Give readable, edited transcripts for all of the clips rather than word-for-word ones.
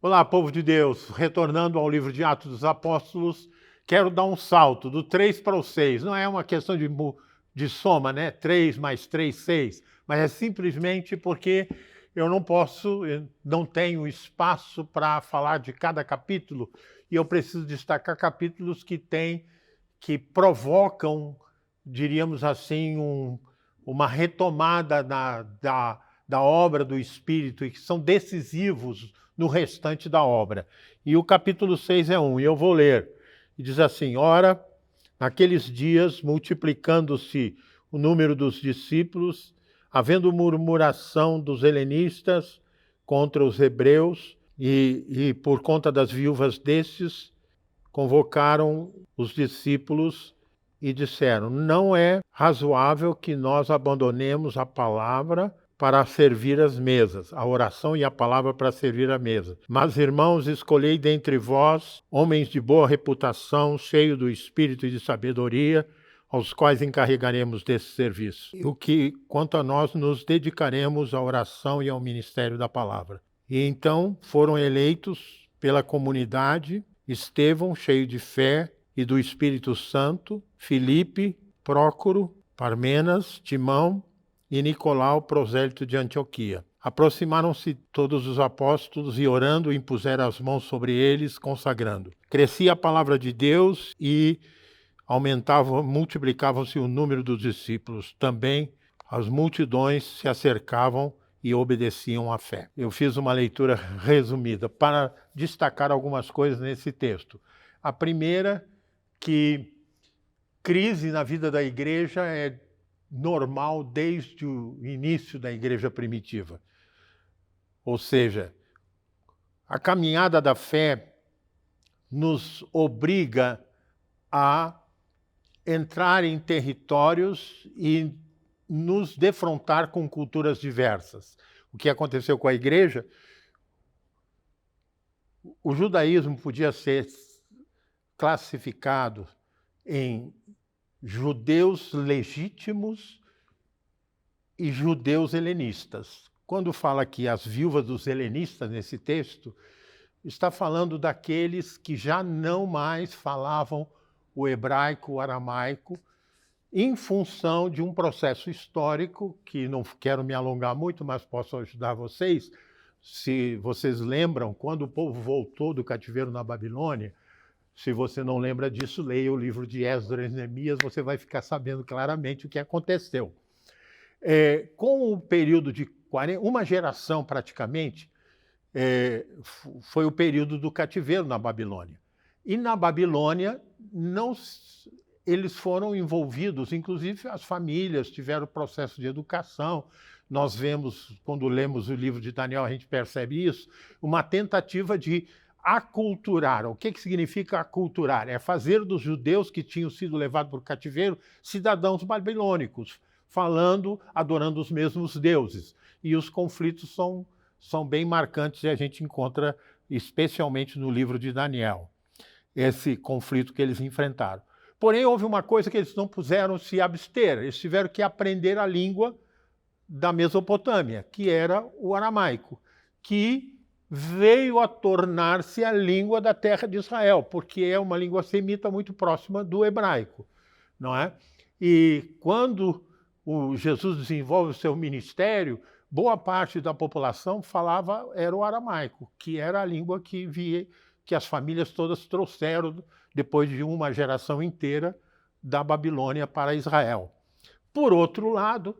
Olá, povo de Deus, retornando ao livro de Atos dos Apóstolos, quero dar um salto do 3 para o 6. Não é uma questão de soma, né? 3 mais 3, 6, mas é simplesmente porque eu não tenho espaço para falar de cada capítulo e eu preciso destacar capítulos que provocam, diríamos assim, uma retomada da obra do Espírito e que são decisivos no restante da obra. E o capítulo 6 é um, e eu vou ler. E diz assim: ora, naqueles dias, multiplicando-se o número dos discípulos, havendo murmuração dos helenistas contra os hebreus, e por conta das viúvas destes, convocaram os discípulos e disseram: não é razoável que nós abandonemos a palavra para servir as mesas, a oração e a palavra para servir a mesa. Mas, irmãos, escolhei dentre vós homens de boa reputação, cheios do espírito e de sabedoria, aos quais encarregaremos desse serviço. O que, quanto a nós, nos dedicaremos à oração e ao ministério da palavra. E então foram eleitos pela comunidade Estevão, cheio de fé e do Espírito Santo, Filipe, Prócoro, Parmenas, Timão e Nicolau, prosélito de Antioquia. Aproximaram-se todos os apóstolos e, orando, impuseram as mãos sobre eles, consagrando. Crescia a palavra de Deus e multiplicavam-se o número dos discípulos. Também as multidões se acercavam e obedeciam à fé. Eu fiz uma leitura resumida para destacar algumas coisas nesse texto. A primeira, que crise na vida da igreja é normal desde o início da igreja primitiva. Ou seja, a caminhada da fé nos obriga a entrar em territórios e nos defrontar com culturas diversas. O que aconteceu com a igreja? O judaísmo podia ser classificado em judeus legítimos e judeus helenistas. Quando fala aqui as viúvas dos helenistas nesse texto, está falando daqueles que já não mais falavam o hebraico, o aramaico, em função de um processo histórico, que não quero me alongar muito, mas posso ajudar vocês. Se vocês lembram, quando o povo voltou do cativeiro na Babilônia, se você não lembra disso, leia o livro de Esdras e Neemias, você vai ficar sabendo claramente o que aconteceu. Com o período de uma geração praticamente, foi o período do cativeiro na Babilônia. E na Babilônia, eles foram envolvidos, inclusive as famílias tiveram processo de educação. Nós vemos, quando lemos o livro de Daniel, a gente percebe isso, uma tentativa de aculturar. O que significa aculturar? É fazer dos judeus que tinham sido levados para o cativeiro cidadãos babilônicos, adorando os mesmos deuses. E os conflitos são bem marcantes e a gente encontra especialmente no livro de Daniel, esse conflito que eles enfrentaram. Porém, houve uma coisa que eles não puderam se abster, eles tiveram que aprender a língua da Mesopotâmia, que era o aramaico, que veio a tornar-se a língua da terra de Israel, porque é uma língua semita muito próxima do hebraico, não é? E quando Jesus desenvolve o seu ministério, boa parte da população era o aramaico, que era a língua que as famílias todas trouxeram depois de uma geração inteira da Babilônia para Israel. Por outro lado,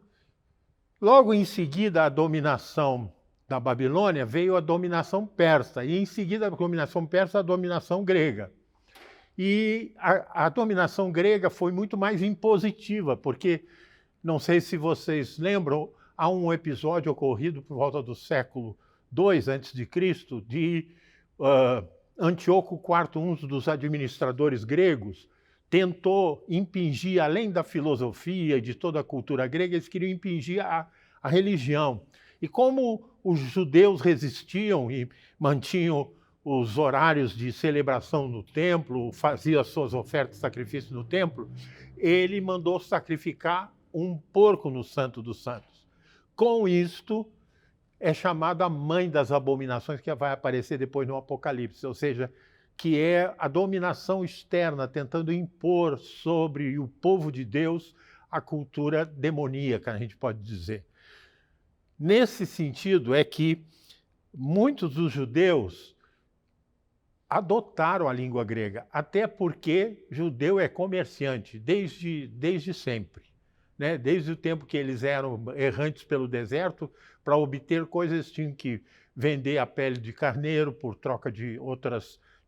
logo em seguida a dominação da Babilônia veio a dominação persa, e em seguida da dominação persa a dominação grega. E a dominação grega foi muito mais impositiva, porque, não sei se vocês lembram, há um episódio ocorrido por volta do século II a.C., de Antíoco IV, um dos administradores gregos, tentou impingir, além da filosofia e de toda a cultura grega, eles queriam impingir a religião. E como os judeus resistiam e mantinham os horários de celebração no templo, faziam as suas ofertas de sacrifício no templo, ele mandou sacrificar um porco no Santo dos Santos. Com isto, é chamada a mãe das abominações, que vai aparecer depois no Apocalipse, ou seja, que é a dominação externa tentando impor sobre o povo de Deus a cultura demoníaca, a gente pode dizer. Nesse sentido é que muitos dos judeus adotaram a língua grega, até porque judeu é comerciante desde sempre, né? Desde o tempo que eles eram errantes pelo deserto, para obter coisas tinham que vender a pele de carneiro por troca de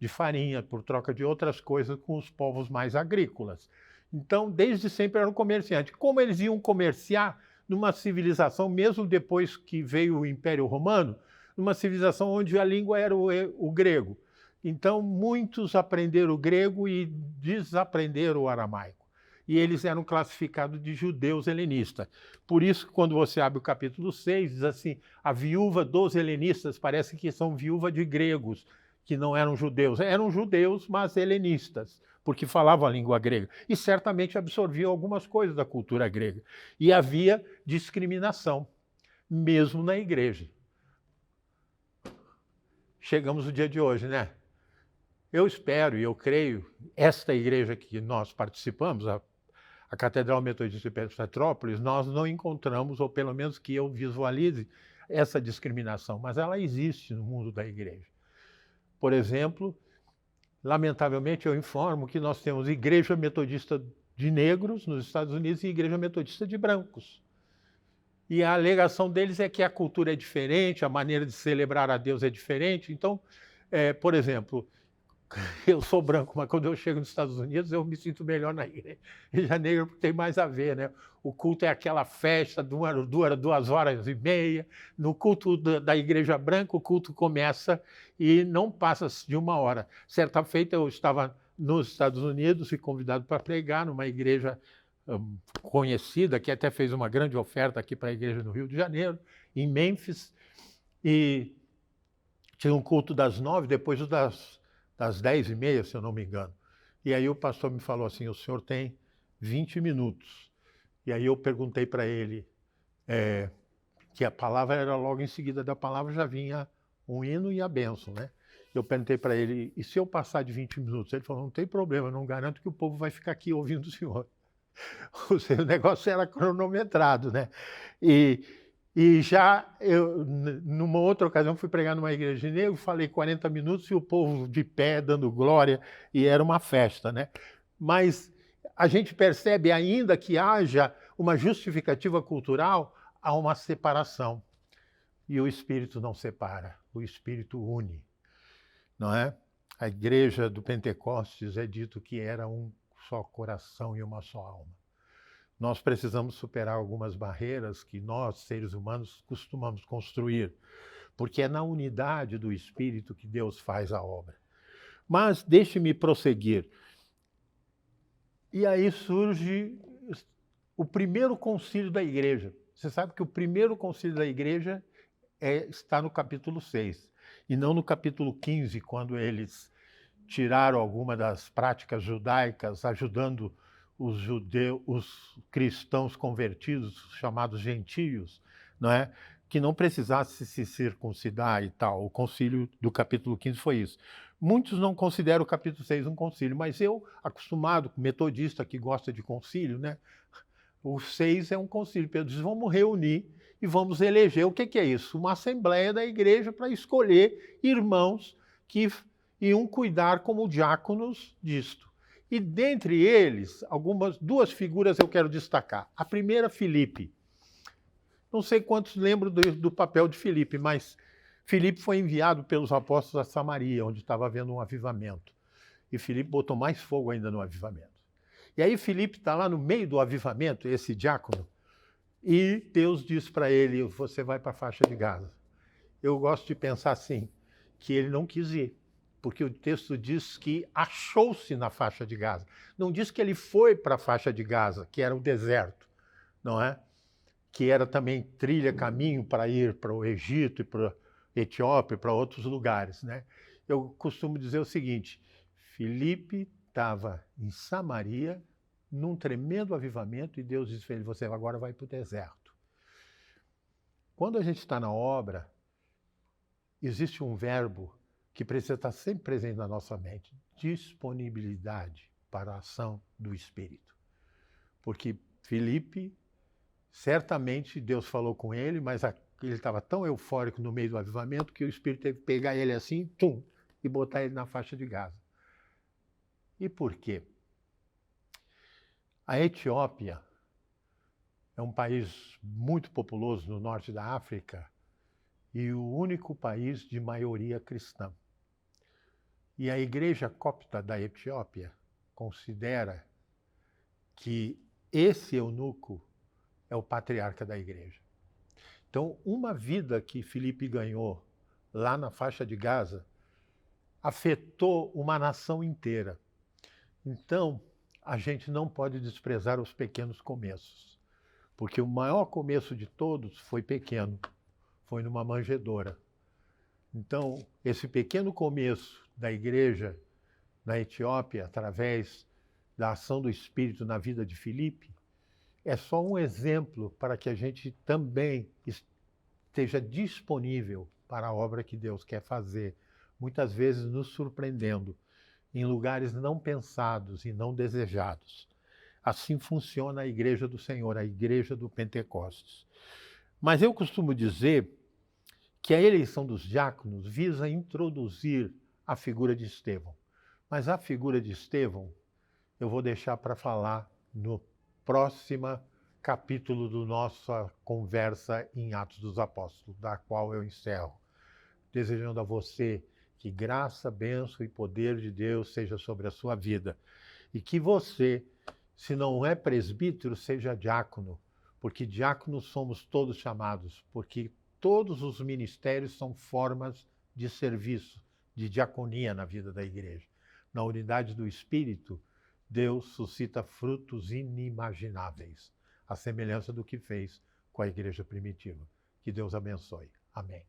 farinha, por troca de outras coisas com os povos mais agrícolas. Então, desde sempre eram comerciantes. Como eles iam comerciar numa civilização, mesmo depois que veio o Império Romano, numa civilização onde a língua era o grego. Então, muitos aprenderam o grego e desaprenderam o aramaico. E eles eram classificados de judeus helenistas. Por isso, quando você abre o capítulo 6, diz assim, a viúva dos helenistas parece que são viúva de gregos, que não eram judeus. Eram judeus, mas helenistas, porque falavam a língua grega. E certamente absorviam algumas coisas da cultura grega. E havia discriminação, mesmo na igreja. Chegamos no dia de hoje, né? Eu espero e eu creio, esta igreja que nós participamos, a Catedral Metodista de Petrópolis, nós não encontramos, ou pelo menos que eu visualize, essa discriminação, mas ela existe no mundo da igreja. Por exemplo, lamentavelmente eu informo que nós temos igreja metodista de negros nos Estados Unidos e igreja metodista de brancos. E a alegação deles é que a cultura é diferente, a maneira de celebrar a Deus é diferente. Então, por exemplo, eu sou branco, mas quando eu chego nos Estados Unidos eu me sinto melhor na igreja negra, porque tem mais a ver, né? O culto é aquela festa, dura 2h30. No culto da igreja branca, o culto começa e não passa de 1 hora. Certa feita eu estava nos Estados Unidos, fui convidado para pregar numa igreja conhecida, que até fez uma grande oferta aqui para a igreja no Rio de Janeiro, em Memphis, e tinha um culto das 9, depois das 10h30, se eu não me engano. E aí o pastor me falou assim, o senhor tem 20 minutos. E aí eu perguntei para ele que a palavra era logo em seguida da palavra, já vinha um hino e a bênção, né? Eu perguntei para ele, e se eu passar de 20 minutos? Ele falou, não tem problema, eu não garanto que o povo vai ficar aqui ouvindo o senhor. O negócio era cronometrado, né? E já, numa outra ocasião, fui pregar numa igreja de negro, falei 40 minutos e o povo de pé, dando glória, e era uma festa, né? Mas a gente percebe ainda que haja uma justificativa cultural, há uma separação. E o Espírito não separa, o Espírito une, não é? A igreja do Pentecostes é dito que era um só coração e uma só alma. Nós precisamos superar algumas barreiras que nós, seres humanos, costumamos construir, porque é na unidade do Espírito que Deus faz a obra. Mas deixe-me prosseguir. E aí surge o primeiro concílio da igreja. Você sabe que o primeiro concílio da igreja está no capítulo 6, e não no capítulo 15, quando eles tiraram alguma das práticas judaicas, ajudando os cristãos convertidos, chamados gentios, não é? Que não precisasse se circuncidar e tal. O concílio do capítulo 15 foi isso. Muitos não consideram o capítulo 6 um concílio, mas eu, acostumado com metodista que gosta de concílio, né? O 6 é um concílio. Pedro diz, vamos reunir e vamos eleger. O que é isso? Uma assembleia da igreja para escolher irmãos que iam cuidar como diáconos disto. E dentre eles, duas figuras eu quero destacar. A primeira, Filipe. Não sei quantos lembram do papel de Filipe, mas Filipe foi enviado pelos apóstolos a Samaria, onde estava havendo um avivamento. E Filipe botou mais fogo ainda no avivamento. E aí Filipe está lá no meio do avivamento, esse diácono, e Deus diz para ele, você vai para a faixa de Gaza. Eu gosto de pensar assim, que ele não quis ir, porque o texto diz que achou-se na faixa de Gaza. Não diz que ele foi para a faixa de Gaza, que era o deserto, não é? Que era também trilha, caminho para ir para o Egito e para a Etiópia, para outros lugares, né? Eu costumo dizer o seguinte, Filipe estava em Samaria, num tremendo avivamento, e Deus disse para ele, você agora vai para o deserto. Quando a gente está na obra, existe um verbo que precisa estar sempre presente na nossa mente: disponibilidade para a ação do Espírito. Porque Filipe, certamente Deus falou com ele, mas ele estava tão eufórico no meio do avivamento que o Espírito teve que pegar ele assim, tum, e botar ele na faixa de Gaza. E por quê? A Etiópia é um país muito populoso no norte da África e o único país de maioria cristã. E a igreja copta da Etiópia considera que esse eunuco é o patriarca da igreja. Então, uma vida que Filipe ganhou lá na faixa de Gaza afetou uma nação inteira. Então, a gente não pode desprezar os pequenos começos, porque o maior começo de todos foi pequeno, foi numa manjedoura. Então, esse pequeno começo da igreja na Etiópia, através da ação do Espírito na vida de Filipe, é só um exemplo para que a gente também esteja disponível para a obra que Deus quer fazer, muitas vezes nos surpreendendo em lugares não pensados e não desejados. Assim funciona a igreja do Senhor, a igreja do Pentecostes. Mas eu costumo dizer que a eleição dos diáconos visa introduzir a figura de Estevão. Mas a figura de Estevão eu vou deixar para falar no próximo capítulo da nossa conversa em Atos dos Apóstolos, da qual eu encerro, desejando a você que graça, bênção e poder de Deus seja sobre a sua vida. E que você, se não é presbítero, seja diácono, porque diáconos somos todos chamados, porque todos os ministérios são formas de serviço, de diaconia na vida da igreja. Na unidade do Espírito, Deus suscita frutos inimagináveis, à semelhança do que fez com a igreja primitiva. Que Deus abençoe. Amém.